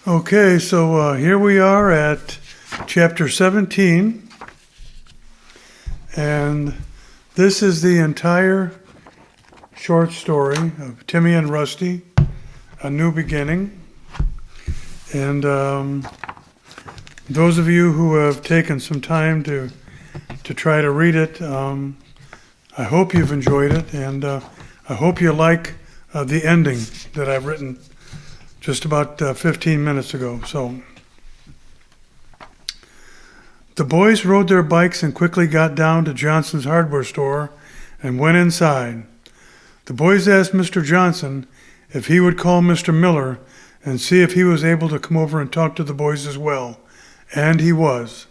Okay, so here we are at chapter 17, and this is the entire short story of Timmy and Rusty, A New Beginning. And those of you who have taken some time to try to read it, I hope you've enjoyed it, and I hope you like the ending that I've written just about 15 minutes ago. So the boys rode their bikes and quickly got down to Johnson's hardware store and went inside. The boys asked Mr. Johnson if he would call Mr. Miller and see if he was able to come over and talk to the boys as well, and he was.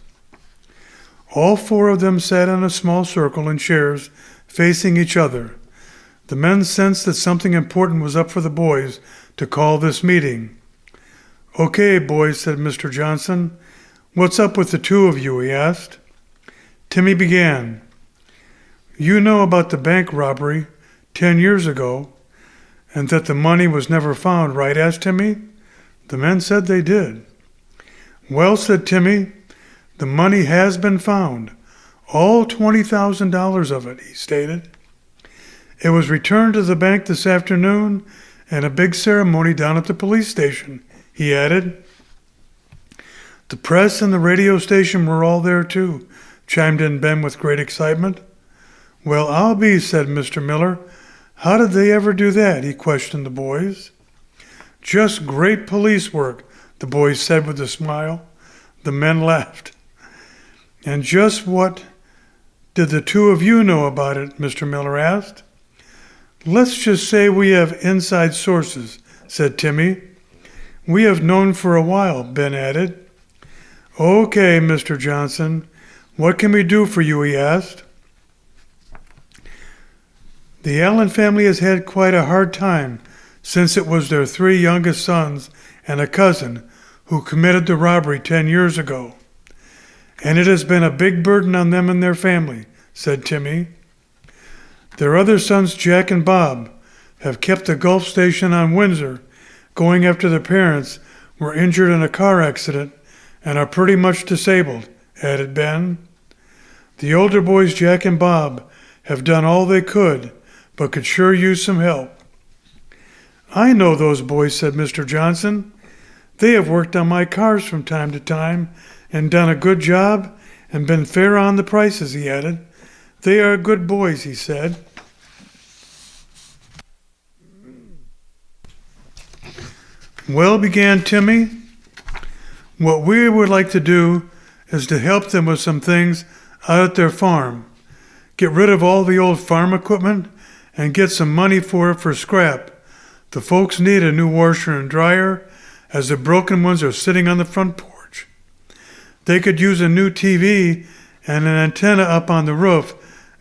All four of them sat in a small circle in chairs facing each other. The men sensed that something important was up for the boys to call this meeting. "Okay, boys," said Mr. Johnson. "What's up with the two of you?" he asked. Timmy began. "You know about the bank robbery 10 years ago, and that the money was never found, right?" asked Timmy. The men said they did. "Well," said Timmy, "the money has been found. All $20,000 of it," he stated. "It was returned to the bank this afternoon and a big ceremony down at the police station," he added. "The press and the radio station were all there too," chimed in Ben with great excitement. "Well, I'll be," said Mr. Miller. "How did they ever do that?" he questioned the boys. "Just great police work," the boys said with a smile. The men laughed. "And just what did the two of you know about it?" Mr. Miller asked. "Let's just say we have inside sources," said Timmy. "We have known for a while," Ben added. "Okay, Mr. Johnson, what can we do for you?" he asked. "The Allen family has had quite a hard time since it was their three youngest sons and a cousin who committed the robbery 10 years ago. And it has been a big burden on them and their family," said Timmy. "Their other sons, Jack and Bob, have kept the Gulf Station on Windsor, going after their parents were injured in a car accident and are pretty much disabled," added Ben. "The older boys, Jack and Bob, have done all they could, but could sure use some help." "I know those boys," said Mr. Johnson. "They have worked on my cars from time to time and done a good job and been fair on the prices," he added. "They are good boys," he said. "Well," began Timmy, "what we would like to do is to help them with some things out at their farm. Get rid of all the old farm equipment and get some money for it for scrap. The folks need a new washer and dryer, as the broken ones are sitting on the front porch. They could use a new TV and an antenna up on the roof,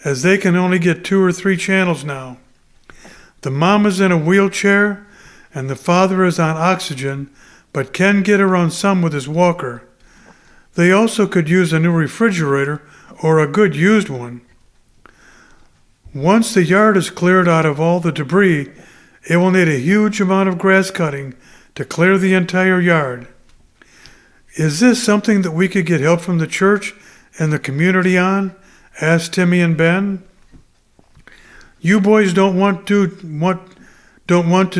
as they can only get 2 or 3 channels now. The mom is in a wheelchair and the father is on oxygen, but can get around some with his walker. They also could use a new refrigerator or a good used one. Once the yard is cleared out of all the debris, it will need a huge amount of grass cutting to clear the entire yard. Is this something that we could get help from the church and the community on?" asked Timmy and Ben. "You boys don't want to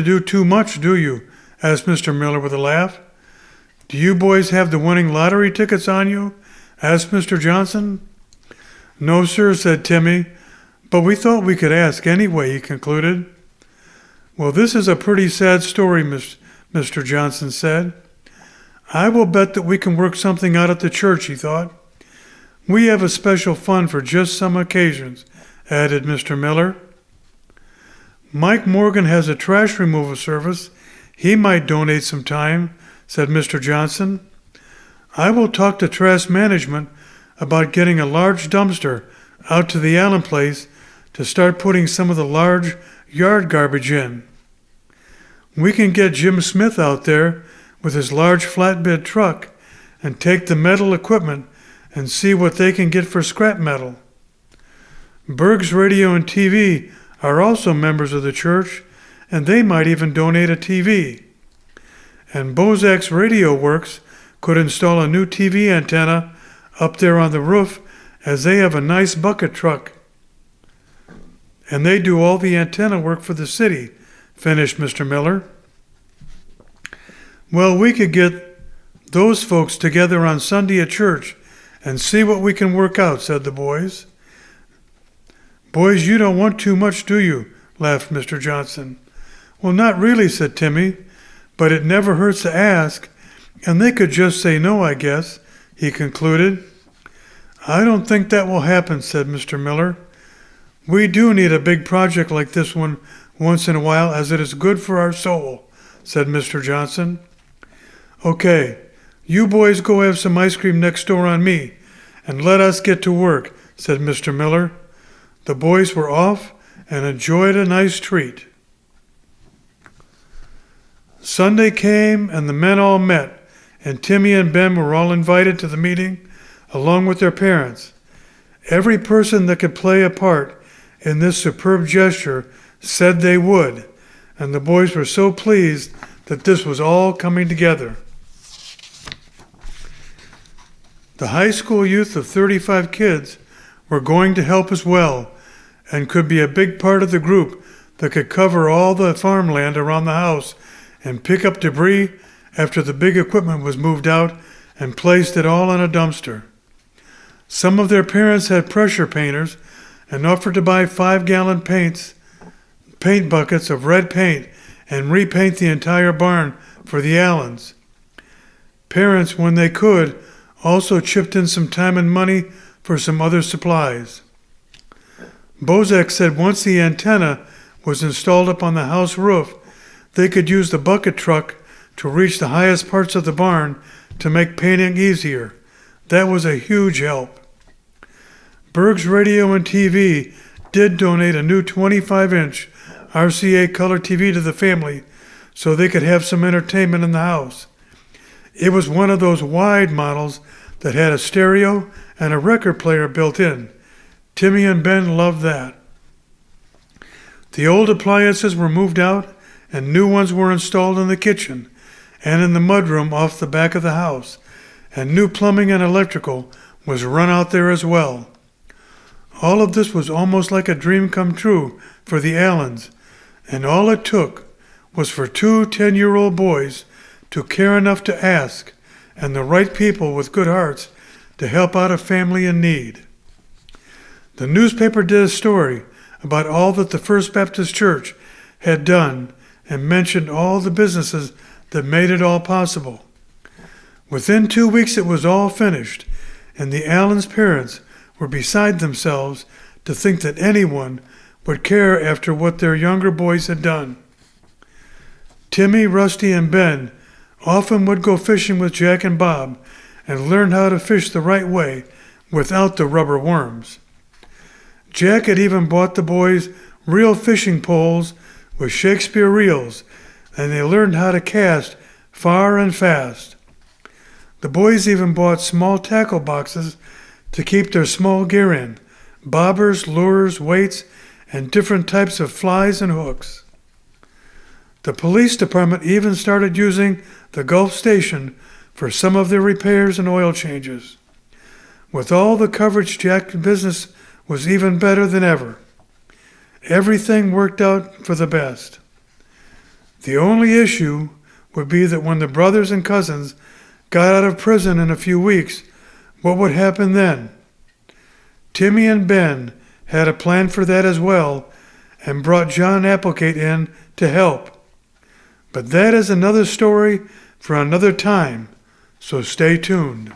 do too much, do you?" asked Mr. Miller with a laugh. "Do you boys have the winning lottery tickets on you?" asked Mr. Johnson. "No, sir," said Timmy, "but we thought we could ask anyway," he concluded. "Well, this is a pretty sad story," Mr. Johnson said. "I will bet that we can work something out at the church," he thought. "We have a special fund for just some occasions," added Mr. Miller. "Mike Morgan has a trash removal service. He might donate some time," said Mr. Johnson. "I will talk to trash management about getting a large dumpster out to the Allen place to start putting some of the large yard garbage in. We can get Jim Smith out there with his large flatbed truck and take the metal equipment and see what they can get for scrap metal. Berg's Radio and TV are also members of the church, and they might even donate a TV. and Bozak's Radio Works could install a new TV antenna up there on the roof, as they have a nice bucket truck. And they do all the antenna work for the city, finished Mr. Miller. Well, we could get those folks together on Sunday at church and see what we can work out, said the boys. Boys, you don't want too much, do you? Laughed Mr. Johnson. Well, not really, said Timmy, but it never hurts to ask, and they could just say no, I guess, he concluded. I don't think that will happen, said Mr. Miller. We do need a big project like this one once in a while, as it is good for our soul, said Mr. Johnson. Okay, you boys go have some ice cream next door on me, and let us get to work, said Mr. Miller. The boys were off and enjoyed a nice treat. Sunday came and the men all met, and Timmy and Ben were all invited to the meeting along with their parents. Every person that could play a part in this superb gesture said they would, and the boys were so pleased that this was all coming together. The high school youth of 35 kids were going to help as well, and could be a big part of the group that could cover all the farmland around the house and pick up debris after the big equipment was moved out and placed it all in a dumpster. Some of their parents had pressure painters and offered to buy 5-gallon paint buckets of red paint and repaint the entire barn for the Allens. Parents, when they could, also chipped in some time and money for some other supplies. Bozak said once the antenna was installed up on the house roof, they could use the bucket truck to reach the highest parts of the barn to make painting easier. That was a huge help. Berg's Radio and TV did donate a new 25-inch RCA color TV to the family so they could have some entertainment in the house. It was one of those wide models that had a stereo and a record player built in. Timmy and Ben loved that. The old appliances were moved out and new ones were installed in the kitchen and in the mudroom off the back of the house, and new plumbing and electrical was run out there as well. All of this was almost like a dream come true for the Allens, and all it took was for 2 10-year-old boys to care enough to ask, and the right people with good hearts to help out a family in need. The newspaper did a story about all that the First Baptist Church had done and mentioned all the businesses that made it all possible. Within 2 weeks it was all finished, and the Allens' parents were beside themselves to think that anyone would care after what their younger boys had done. Timmy, Rusty, and Ben often would go fishing with Jack and Bob and learn how to fish the right way without the rubber worms. Jack had even bought the boys real fishing poles with Shakespeare reels, and they learned how to cast far and fast. The boys even bought small tackle boxes to keep their small gear in, bobbers, lures, weights, and different types of flies and hooks. The police department even started using the Gulf Station for some of their repairs and oil changes. With all the coverage, Jack's business was even better than ever. Everything worked out for the best. The only issue would be that when the brothers and cousins got out of prison in a few weeks, what would happen then? Timmy and Ben had a plan for that as well and brought John Applegate in to help. But that is another story for another time, so stay tuned.